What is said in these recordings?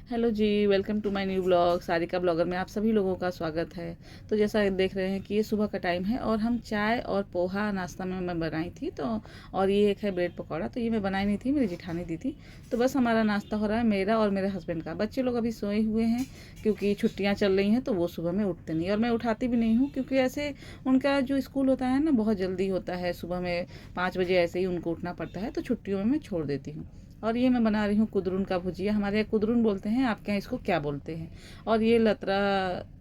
Hello जी, welcome to my new blog. Sarika blogger में आप सभी लोगों का स्वागत है। तो जैसा देख रहे हैं कि ये सुबह का टाइम है और हम चाय और पोहा नाश्ता में मैं बनाई थी। तो और ये एक है ब्रेड पकौड़ा। तो ये मैं बनाई नहीं थी, मेरी जिठानी दी थी। तो बस हमारा नाश्ता हो रहा है, मेरा और मेरे हस्बैंड का। बच्चे लोग अभी सोए हुए हैं क्योंकि छुट्टियाँ चल रही हैं, तो वो सुबह में उठते नहीं और मैं उठाती भी नहीं हूँ, क्योंकि ऐसे उनका जो स्कूल होता है ना बहुत जल्दी होता है। सुबह में 5 बजे ऐसे ही उनको उठना पड़ता है, तो छुट्टियों में मैं छोड़ देती हूँ। और ये मैं बना रही हूँ कुदरुन का भुजिया। हमारे यहाँ कुदरुन बोलते हैं, आपके यहाँ इसको क्या बोलते हैं? और ये लतरा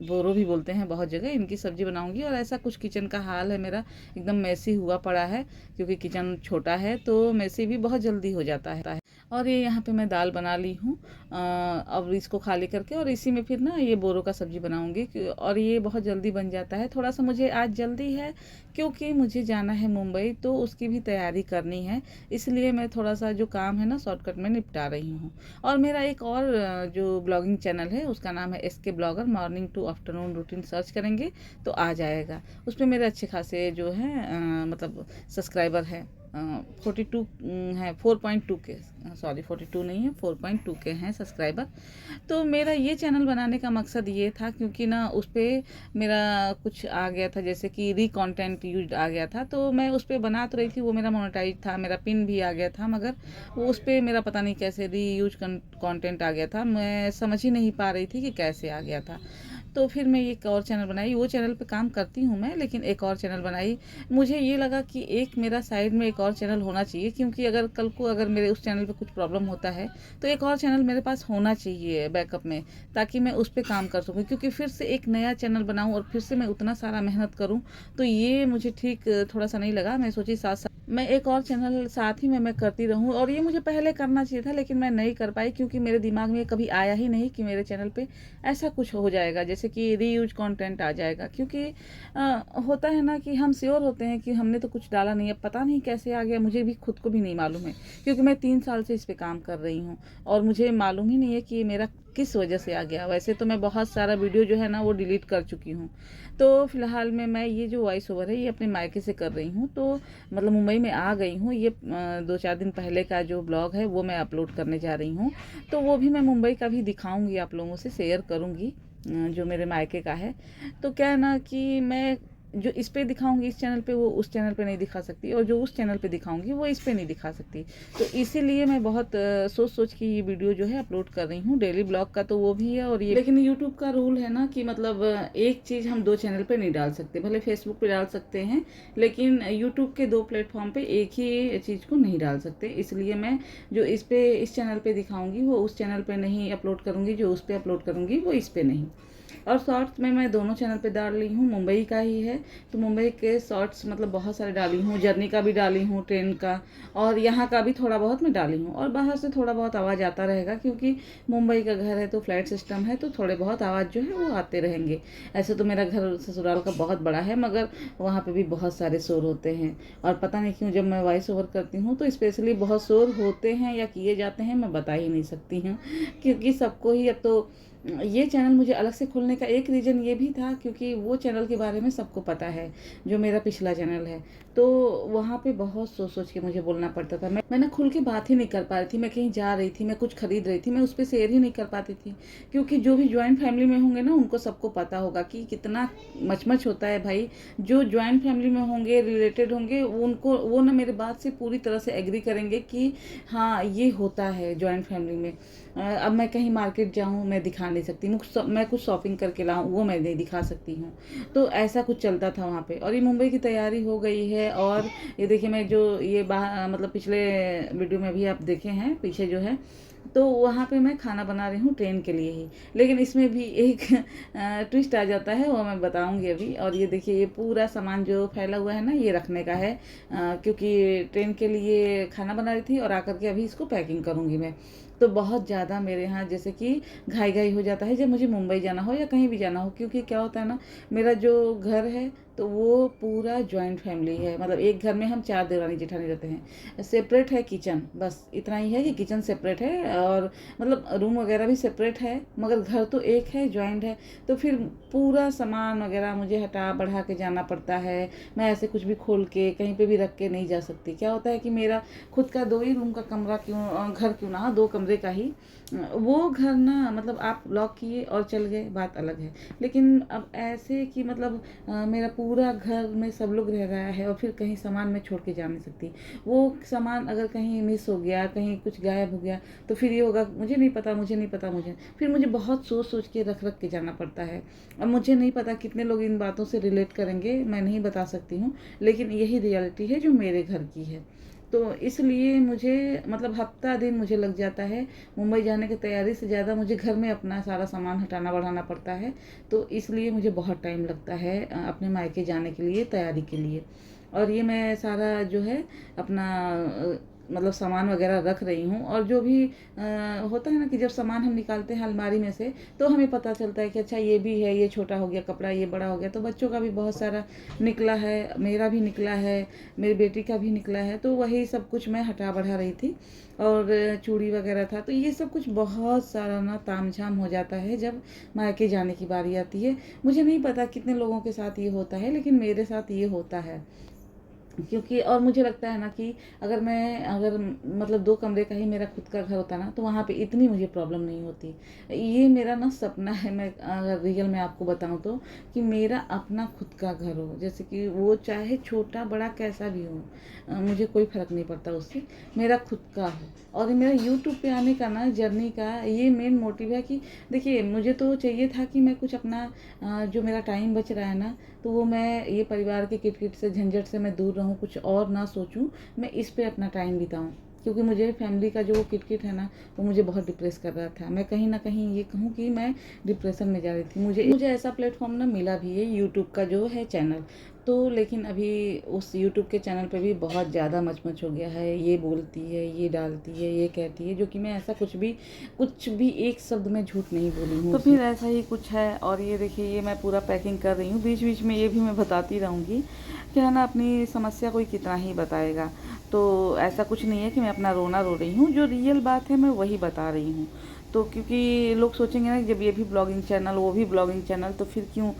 बोरो भी बोलते हैं बहुत जगह। इनकी सब्जी बनाऊंगी। और ऐसा कुछ किचन का हाल है मेरा, एकदम मैसी हुआ पड़ा है, क्योंकि किचन छोटा है तो मैसी भी बहुत जल्दी हो जाता है। और ये यहाँ पे मैं दाल बना ली हूँ। अब इसको खाली करके और इसी में फिर ना ये बोरो का सब्जी बनाऊंगी। और ये बहुत जल्दी बन जाता है। थोड़ा सा मुझे आज जल्दी है, क्योंकि मुझे जाना है मुंबई, तो उसकी भी तैयारी करनी है। इसलिए मैं थोड़ा सा जो काम है ना शॉर्टकट में निपटा रही हूँ। और मेरा एक और जो ब्लॉगिंग चैनल है उसका नाम है SK blogger. Morning to afternoon routine search करेंगे तो आ जाएगा। उस पर मेरे अच्छे खासे जो है मतलब सब्सक्राइबर है। 42 है, 4.2 के, सॉरी 42 नहीं है, 4.2 के हैं सब्सक्राइबर। तो मेरा ये चैनल बनाने का मकसद ये था, क्योंकि ना उस पर मेरा कुछ आ गया था, जैसे कि री कंटेंट यूज आ गया था। तो मैं उस पर बना तो रही थी, वो मेरा मोनेटाइज था, मेरा पिन भी आ गया था, मगर वो उस पर मेरा पता नहीं कैसे री यूज कंटेंट आ गया था। मैं समझ ही नहीं पा रही थी कि कैसे आ गया था। तो फिर मैं एक और चैनल बनाई। वो चैनल पे काम करती हूँ मैं, लेकिन एक और चैनल बनाई। मुझे ये लगा कि एक मेरा साइड में एक और चैनल होना चाहिए, क्योंकि अगर कल को अगर मेरे उस चैनल पे कुछ प्रॉब्लम होता है तो एक और चैनल मेरे पास होना चाहिए बैकअप में, ताकि मैं उस पर काम कर सकूँ। क्योंकि फिर से एक नया चैनल बनाऊँ और फिर से मैं उतना सारा मेहनत करूँ, तो ये मुझे ठीक थोड़ा सा नहीं लगा। मैं सोची साथ साथ मैं एक और चैनल साथ ही में मैं करती रहूँ। और ये मुझे पहले करना चाहिए था, लेकिन मैं नहीं कर पाई, क्योंकि मेरे दिमाग में कभी आया ही नहीं कि मेरे चैनल पे ऐसा कुछ हो जाएगा, जैसे कि रीयूज कंटेंट आ जाएगा। क्योंकि होता है ना कि हम श्योर होते हैं कि हमने तो कुछ डाला नहीं है, पता नहीं कैसे आ गया, मुझे भी खुद को भी नहीं मालूम है, क्योंकि मैं 3 साल से इस पे काम कर रही हूँ और मुझे मालूम ही नहीं है कि ये मेरा किस वजह से आ गया। वैसे तो मैं बहुत सारा वीडियो जो है ना वो डिलीट कर चुकी हूँ। तो फिलहाल में मैं ये जो वॉइस ओवर है ये अपने मायके से कर रही हूँ। तो मतलब मुंबई में आ गई हूँ। ये 2-4 दिन पहले का जो ब्लॉग है वो मैं अपलोड करने जा रही हूँ। तो वो भी मैं मुंबई का भी दिखाऊंगी, आप लोगों से शेयर करूंगी, जो मेरे मायके का है। तो क्या है ना कि मैं जो इस पे दिखाऊंगी इस चैनल पे, वो उस चैनल पे नहीं दिखा सकती, और जो उस चैनल पे दिखाऊंगी वो इस पे नहीं दिखा सकती। तो इसीलिए मैं बहुत सोच सोच के ये वीडियो जो है अपलोड कर रही हूँ। डेली ब्लॉग का तो वो भी है, और ये लेकिन यूट्यूब का रूल है ना कि मतलब एक चीज़ हम 2 चैनल पे नहीं डाल सकते। भले फेसबुक पे डाल सकते हैं, लेकिन यूट्यूब के 2 प्लेटफॉर्म पे एक ही चीज़ को नहीं डाल सकते। इसलिए मैं जो इस चैनल पे दिखाऊंगी वो उस चैनल पे नहीं अपलोड करूंगी, जो उस पे अपलोड करूंगी वो इस पे नहीं। और शॉर्ट्स में मैं दोनों चैनल पे डाल रही हूँ। मुंबई का ही है तो मुंबई के शॉर्ट्स मतलब बहुत सारे डाली हूँ, जर्नी का भी डाली हूँ, ट्रेन का, और यहाँ का भी थोड़ा बहुत मैं डाली हूँ। और बाहर से थोड़ा बहुत आवाज़ आता रहेगा, क्योंकि मुंबई का घर है तो फ्लैट सिस्टम है, तो थोड़े बहुत आवाज़ जो है वो आते रहेंगे। ऐसे तो मेरा घर ससुराल का बहुत बड़ा है, मगर वहाँ पे भी बहुत सारे शोर होते हैं। और पता नहीं क्यों जब मैं वॉइस ओवर करती हूँ तो स्पेशली बहुत शोर होते हैं या किए जाते हैं, मैं बता ही नहीं सकती हूँ, क्योंकि सबको ही। अब तो ये चैनल मुझे अलग से खोलने का एक रीज़न ये भी था, क्योंकि वो चैनल के बारे में सबको पता है, जो मेरा पिछला चैनल है। तो वहाँ पे बहुत सोच सोच के मुझे बोलना पड़ता था। मैं ना खुल के बात ही नहीं कर पा रही थी। मैं कहीं जा रही थी, मैं कुछ खरीद रही थी, मैं उस पर शेयर ही नहीं कर पाती थी, क्योंकि जो भी ज्वाइंट फैमिली में होंगे ना उनको सबको पता होगा कि कितना मचमच होता है भाई। जो ज्वाइंट फैमिली में होंगे, रिलेटेड होंगे, उनको वो ना मेरे बात से पूरी तरह से एग्री करेंगे कि हाँ ये होता है ज्वाइंट फैमिली में। अब मैं कहीं मार्केट जाऊँ मैं दिखा नहीं सकती, मैं कुछ शॉपिंग करके लाऊं वो मैं नहीं दिखा सकती हूँ। तो ऐसा कुछ चलता था वहाँ पे। और ये मुंबई की तैयारी हो गई है। और ये देखिए मैं जो ये बाहर मतलब पिछले वीडियो में भी आप देखे हैं पीछे जो है, तो वहाँ पे मैं खाना बना रही हूँ ट्रेन के लिए ही। लेकिन इसमें भी एक ट्विस्ट आ जाता है, वो मैं बताऊँगी अभी। और ये देखिए ये पूरा सामान जो फैला हुआ है ना ये रखने का है, क्योंकि ट्रेन के लिए खाना बना रही थी और आकर के अभी इसको पैकिंग करूँगी मैं। तो बहुत ज़्यादा मेरे यहाँ जैसे कि घाई घाई हो जाता है जब मुझे मुंबई जाना हो या कहीं भी जाना हो, क्योंकि क्या होता है ना, मेरा जो घर है तो वो पूरा जॉइंट फैमिली है। मतलब एक घर में हम 4 देवरानी जेठानी रहते हैं। सेपरेट है किचन, बस इतना ही है कि किचन सेपरेट है, और मतलब रूम वगैरह भी सेपरेट है, मगर घर तो एक है, जॉइंट है। तो फिर पूरा सामान वगैरह मुझे हटा बढ़ा के जाना पड़ता है। मैं ऐसे कुछ भी खोल के कहीं पे भी रख के नहीं जा सकती। क्या होता है कि मेरा खुद का 2 ही रूम का कमरा क्यों, घर क्यों ना, 2 कमरे कमरे का ही। वो घर ना मतलब आप लॉक किए और चल गए, बात अलग है। लेकिन अब ऐसे कि मतलब मेरा पूरा घर में सब लोग रह रहा है और फिर कहीं सामान मैं छोड़ के जा नहीं सकती। वो सामान अगर कहीं मिस हो गया, कहीं कुछ गायब हो गया, तो फिर ये होगा मुझे नहीं पता, मुझे नहीं पता, मुझे फिर मुझे बहुत सोच सोच के रख रख के जाना पड़ता है। अब मुझे नहीं पता कितने लोग इन बातों से रिलेट करेंगे, मैं नहीं बता सकती हूँ, लेकिन यही रियलिटी है जो मेरे घर की है। तो इसलिए मुझे मतलब हफ्ता दिन मुझे लग जाता है। मुंबई जाने की तैयारी से ज़्यादा मुझे घर में अपना सारा सामान हटाना बढ़ाना पड़ता है। तो इसलिए मुझे बहुत टाइम लगता है अपने मायके जाने के लिए, तैयारी के लिए। और ये मैं सारा जो है अपना मतलब सामान वगैरह रख रही हूँ। और जो भी होता है ना कि जब सामान हम निकालते हैं अलमारी में से, तो हमें पता चलता है कि अच्छा ये भी है, ये छोटा हो गया कपड़ा, ये बड़ा हो गया। तो बच्चों का भी बहुत सारा निकला है, मेरा भी निकला है, मेरी बेटी का भी निकला है। तो वही सब कुछ मैं हटा बढ़ा रही थी। और चूड़ी वगैरह था, तो ये सब कुछ बहुत सारा ना तामझाम हो जाता है जब मायके जाने की बारी आती है। मुझे नहीं पता कितने लोगों के साथ ये होता है, लेकिन मेरे साथ ये होता है। क्योंकि और मुझे लगता है ना कि अगर मतलब 2 कमरे का ही मेरा खुद का घर होता ना, तो वहाँ पे इतनी मुझे प्रॉब्लम नहीं होती। ये मेरा ना सपना है, मैं अगर रियल में आपको बताऊँ तो, कि मेरा अपना खुद का घर हो। जैसे कि वो चाहे छोटा बड़ा कैसा भी हो, मुझे कोई फ़र्क नहीं पड़ता उससे, मेरा खुद का हो। और मेरा यूट्यूब पे आने का ना, जर्नी का ये मेन मोटिव है कि देखिए, मुझे तो चाहिए था कि मैं कुछ अपना जो मेरा टाइम बच रहा है ना, तो वो मैं ये परिवार के किट-किट से, झंझट से मैं दूर रहूँ, कुछ और ना सोचूँ, मैं इस पे अपना टाइम बिताऊँ। क्योंकि मुझे फैमिली का जो वो किट-किट है ना, वो मुझे बहुत डिप्रेस कर रहा था। मैं कहीं न कहीं ये कहूँ कि मैं डिप्रेशन में जा रही थी। मुझे ऐसा प्लेटफ़ॉर्म ना मिला भी है, यूट्यूब का जो है चैनल। तो लेकिन अभी उस यूट्यूब के चैनल पे भी बहुत ज़्यादा मच-मच हो गया है। ये बोलती है, ये डालती है, ये कहती है, जो कि मैं ऐसा कुछ भी एक शब्द में झूठ नहीं बोली हूँ। तो फिर ऐसा ही कुछ है। और ये देखिए, ये मैं पूरा पैकिंग कर रही हूँ। बीच-बीच में ये भी मैं बताती रहूँगी। क्या है ना, अपनी समस्या कोई कितना ही बताएगा। तो ऐसा कुछ नहीं है कि मैं अपना रोना रो रही हूँ, जो रियल बात है मैं वही बता रही हूँ। तो क्योंकि लोग सोचेंगे ना, जब ये भी ब्लॉगिंग चैनल, वो भी ब्लॉगिंग चैनल, तो फिर क्यों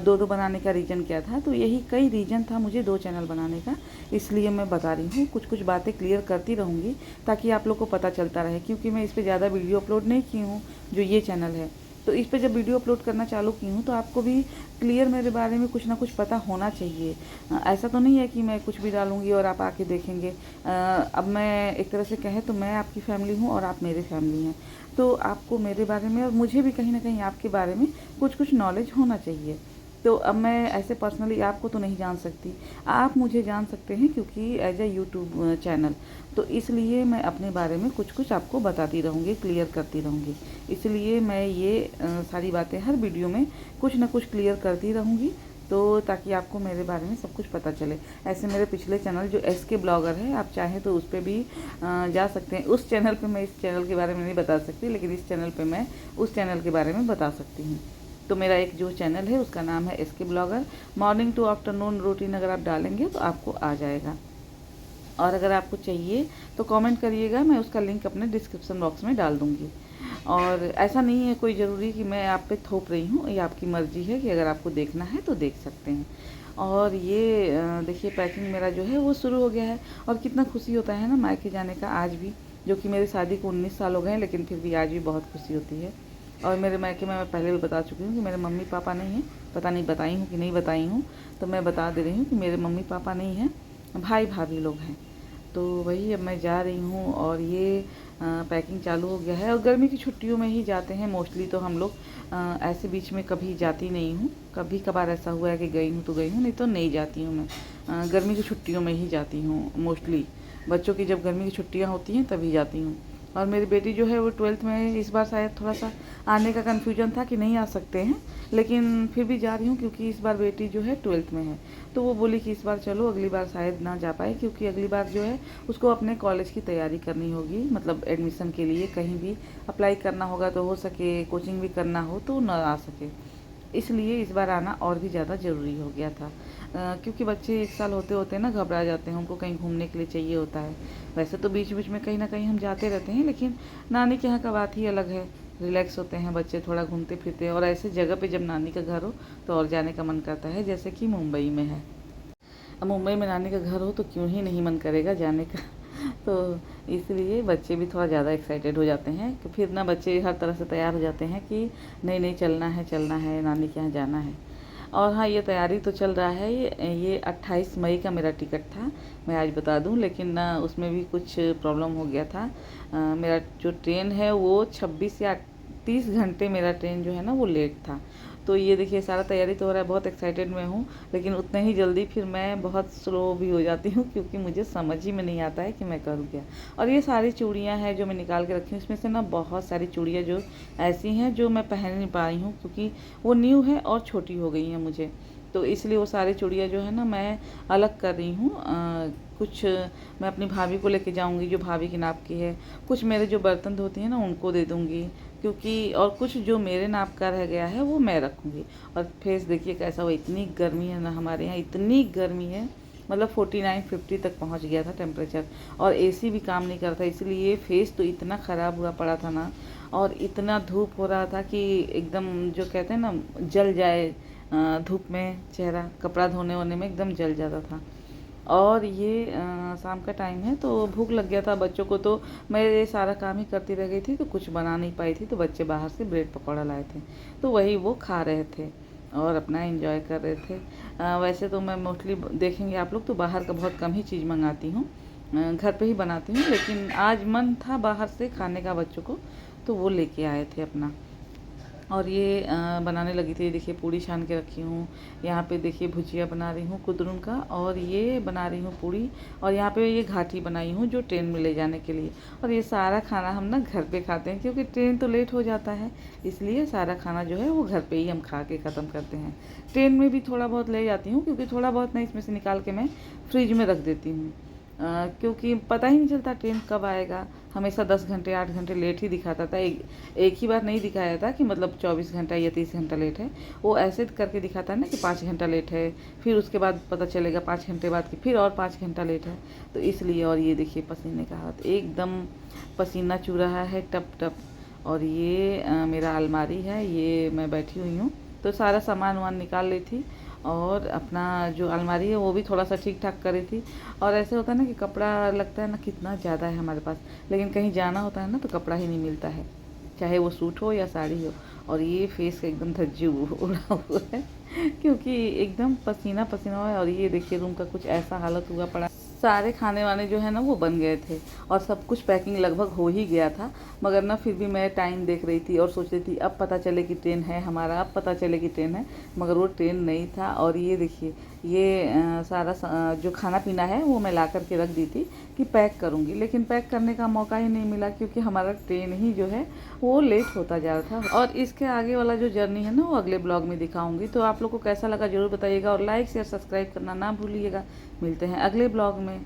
2-2 बनाने का रीज़न क्या था? तो यही कई रीज़न था मुझे 2 चैनल बनाने का, इसलिए मैं बता रही हूँ। कुछ-कुछ बातें क्लियर करती रहूँगी, ताकि आप लोग को पता चलता रहे। क्योंकि मैं इस पे ज़्यादा वीडियो अपलोड नहीं की हूँ, जो ये चैनल है। तो इस पे जब वीडियो अपलोड करना चालू की हूँ, तो आपको भी क्लियर मेरे बारे में कुछ ना कुछ पता होना चाहिए। ऐसा तो नहीं है कि मैं कुछ भी डालूँगी और आप आके देखेंगे। अब मैं एक तरह से कहें तो मैं आपकी फैमिली हूँ और आप मेरी फैमिली हैं। तो आपको मेरे बारे में और मुझे भी कहीं न कहीं आपके बारे में कुछ-कुछ नॉलेज होना चाहिए। तो अब मैं ऐसे पर्सनली आपको तो नहीं जान सकती। आप मुझे जान सकते हैं, क्योंकि एज़ अ यूट्यूब चैनल। तो इसलिए मैं अपने बारे में कुछ-कुछ आपको बताती रहूँगी, क्लियर करती रहूँगी। इसलिए मैं ये सारी बातें हर वीडियो में कुछ न कुछ क्लियर करती रहूँगी, तो ताकि आपको मेरे बारे में सब कुछ पता चले। ऐसे मेरे पिछले चैनल जो एसके ब्लॉगर है, आप चाहें तो उस पे भी जा सकते हैं। उस चैनल पे मैं इस चैनल के बारे में नहीं बता सकती, लेकिन इस चैनल पे मैं उस चैनल के बारे में बता सकती हूँ। तो मेरा एक जो चैनल है उसका नाम है SK blogger. Morning to afternoon routine अगर आप डालेंगे तो आपको आ जाएगा। और अगर आपको चाहिए तो कमेंट करिएगा, मैं उसका लिंक अपने डिस्क्रिप्शन बॉक्स में डाल दूँगी। और ऐसा नहीं है कोई ज़रूरी कि मैं आप पे थोप रही हूँ, ये आपकी मर्ज़ी है कि अगर आपको देखना है तो देख सकते हैं। और ये देखिए, पैकिंग मेरा जो है वो शुरू हो गया है। और कितना खुशी होता है ना मायके जाने का आज भी, जो कि मेरी शादी को 19 साल हो गए हैं, लेकिन फिर भी आज भी बहुत खुशी होती है। और मेरे मायके में मैं पहले भी बता चुकी हूँ कि मेरे मम्मी पापा नहीं हैं। पता नहीं बताई हूँ कि नहीं बताई हूँ, तो मैं बता दे रही हूँ कि मेरे मम्मी पापा नहीं हैं, भाई भाभी लोग हैं। तो वही अब मैं जा रही हूँ और ये पैकिंग चालू हो गया है। और गर्मी की छुट्टियों में ही जाते हैं मोस्टली तो हम लोग। ऐसे बीच में कभी जाती नहीं हूँ। कभी कभार ऐसा हुआ है कि गई हूँ तो गई हूँ, नहीं तो नहीं जाती हूँ मैं। गर्मी की छुट्टियों में ही जाती हूँ मोस्टली। बच्चों की जब गर्मी की छुट्टियाँ होती हैं तभी जाती हूँ। और मेरी बेटी जो है वो 12th में है। इस बार शायद थोड़ा सा आने का कन्फ्यूजन था कि नहीं आ सकते हैं, लेकिन फिर भी जा रही हूँ, क्योंकि इस बार बेटी जो है 12th में है। तो वो बोली कि इस बार चलो, अगली बार शायद ना जा पाए, क्योंकि अगली बार जो है उसको अपने कॉलेज की तैयारी करनी होगी, मतलब एडमिशन के लिए कहीं भी अप्लाई करना होगा, तो हो सके कोचिंग भी करना हो तो ना आ सके। इसलिए इस बार आना और भी ज़्यादा ज़रूरी हो गया था। क्योंकि बच्चे 1 साल होते-होते ना घबरा जाते हैं, उनको कहीं घूमने के लिए चाहिए होता है। वैसे तो बीच-बीच में कहीं न कहीं हम जाते रहते हैं, लेकिन नानी के यहाँ का बात ही अलग है। रिलैक्स होते हैं बच्चे, थोड़ा घूमते-फिरते हैं। और ऐसे जगह पे जब नानी का घर हो तो और जाने का मन करता है, जैसे कि मुंबई में है। अब मुंबई में नानी का घर हो तो क्यों ही नहीं मन करेगा जाने का। तो इसलिए बच्चे भी थोड़ा ज़्यादा एक्साइटेड हो जाते हैं कि फिर ना बच्चे हर तरह से तैयार हो जाते हैं कि नहीं नहीं चलना है नानी के यहाँ जाना है। और हाँ, ये तैयारी तो चल रहा है। ये 28 मई का मेरा टिकट था, मैं आज बता दूं, लेकिन ना उसमें भी कुछ प्रॉब्लम हो गया था। मेरा जो ट्रेन है वो 26 या 30 घंटे मेरा ट्रेन जो है ना वो लेट था। तो ये देखिए सारा तैयारी तो हो रहा है, बहुत एक्साइटेड मैं हूँ, लेकिन उतने ही जल्दी फिर मैं बहुत स्लो भी हो जाती हूँ क्योंकि मुझे समझ ही में नहीं आता है कि मैं करूँ क्या। और ये सारी चूड़ियाँ हैं जो मैं निकाल के रखी हूँ, इसमें से ना बहुत सारी चूड़ियाँ जो ऐसी हैं जो मैं पहन नहीं पा रही हूँ क्योंकि वो न्यू है और छोटी हो गई हैं मुझे। तो इसलिए वो सारी चूड़ियाँ जो है ना मैं अलग कर रही हूँ। कुछ मैं अपनी भाभी को लेके जाऊँगी जो भाभी की नाप की है, कुछ मेरे जो बर्तन धोती हैं ना उनको दे दूँगी, क्योंकि और कुछ जो मेरे नाप का रह गया है वो मैं रखूँगी। और फेस देखिए कैसा हुआ, इतनी गर्मी है ना हमारे यहाँ, इतनी गर्मी है, मतलब 49-50 तक पहुँच गया था टेम्परेचर, और एसी भी काम नहीं करता, इसलिए फेस तो इतना ख़राब हुआ पड़ा था ना, और इतना धूप हो रहा था कि एकदम जो कहते हैं ना जल जाए, धूप में चेहरा कपड़ा धोने वोने में एकदम जल जाता था। और ये शाम का टाइम है तो भूख लग गया था बच्चों को, तो मैं ये सारा काम ही करती रह गई थी तो कुछ बना नहीं पाई थी। तो बच्चे बाहर से ब्रेड पकौड़ा लाए थे तो वही वो खा रहे थे और अपना एंजॉय कर रहे थे। वैसे तो मैं मोस्टली देखेंगे आप लोग तो बाहर का बहुत कम ही चीज़ मंगाती हूँ, घर पे ही बनाती हूँ, लेकिन आज मन था बाहर से खाने का बच्चों को, तो वो लेके आए थे अपना। और ये बनाने लगी थी, देखिए पूड़ी छान के रखी हूँ, यहाँ पे देखिए भुजिया बना रही हूँ कुदरुन का, और ये बना रही हूँ पूड़ी, और यहाँ पे ये घाटी बनाई हूँ जो ट्रेन में ले जाने के लिए। और ये सारा खाना हम ना घर पे खाते हैं क्योंकि ट्रेन तो लेट हो जाता है, इसलिए सारा खाना जो है वो घर पे ही हम खा के ख़त्म करते हैं। ट्रेन में भी थोड़ा बहुत ले जाती हूँ क्योंकि थोड़ा बहुत ना इसमें से निकाल के मैं फ्रिज में रख देती हूँ, क्योंकि पता ही नहीं चलता ट्रेन कब आएगा। हमेशा 10 घंटे 8 घंटे लेट ही दिखाता था, एक ही बार नहीं दिखाया था कि मतलब 24 घंटा या 30 घंटा लेट है, वो ऐसे करके दिखाता है ना कि 5 घंटा लेट है, फिर उसके बाद पता चलेगा 5 घंटे बाद कि फिर और 5 घंटा लेट है। तो इसलिए, और ये देखिए पसीने का हाथ, एकदम पसीना चू रहा है टप टप। और ये मेरा अलमारी है, ये मैं बैठी हुई हूँ तो सारा सामान वामान निकाल ली थी, और अपना जो अलमारी है वो भी थोड़ा सा ठीक ठाक करी थी। और ऐसे होता है ना कि कपड़ा लगता है ना कितना ज़्यादा है हमारे पास, लेकिन कहीं जाना होता है ना तो कपड़ा ही नहीं मिलता है, चाहे वो सूट हो या साड़ी हो। और ये फेस एकदम धज्जी उड़ा हुआ है क्योंकि एकदम पसीना पसीना हुआ है। और ये देखिए रूम का कुछ ऐसा हालत हुआ पड़ा, सारे खाने वाने जो है ना वो बन गए थे और सब कुछ पैकिंग लगभग हो ही गया था, मगर ना फिर भी मैं टाइम देख रही थी और सोच रही थी अब पता चले कि ट्रेन है हमारा, अब पता चले कि ट्रेन है, मगर वो ट्रेन नहीं था। और ये देखिए ये सारा जो खाना पीना है वो मैं ला करके रख दी थी कि पैक करूँगी, लेकिन पैक करने का मौका ही नहीं मिला क्योंकि हमारा ट्रेन ही जो है वो लेट होता जा रहा था। और इसके आगे वाला जो जर्नी है ना वो अगले ब्लॉग में दिखाऊंगी। तो आप लोग को कैसा लगा ज़रूर बताइएगा, और लाइक शेयर सब्सक्राइब करना ना भूलिएगा। मिलते हैं अगले ब्लॉग में।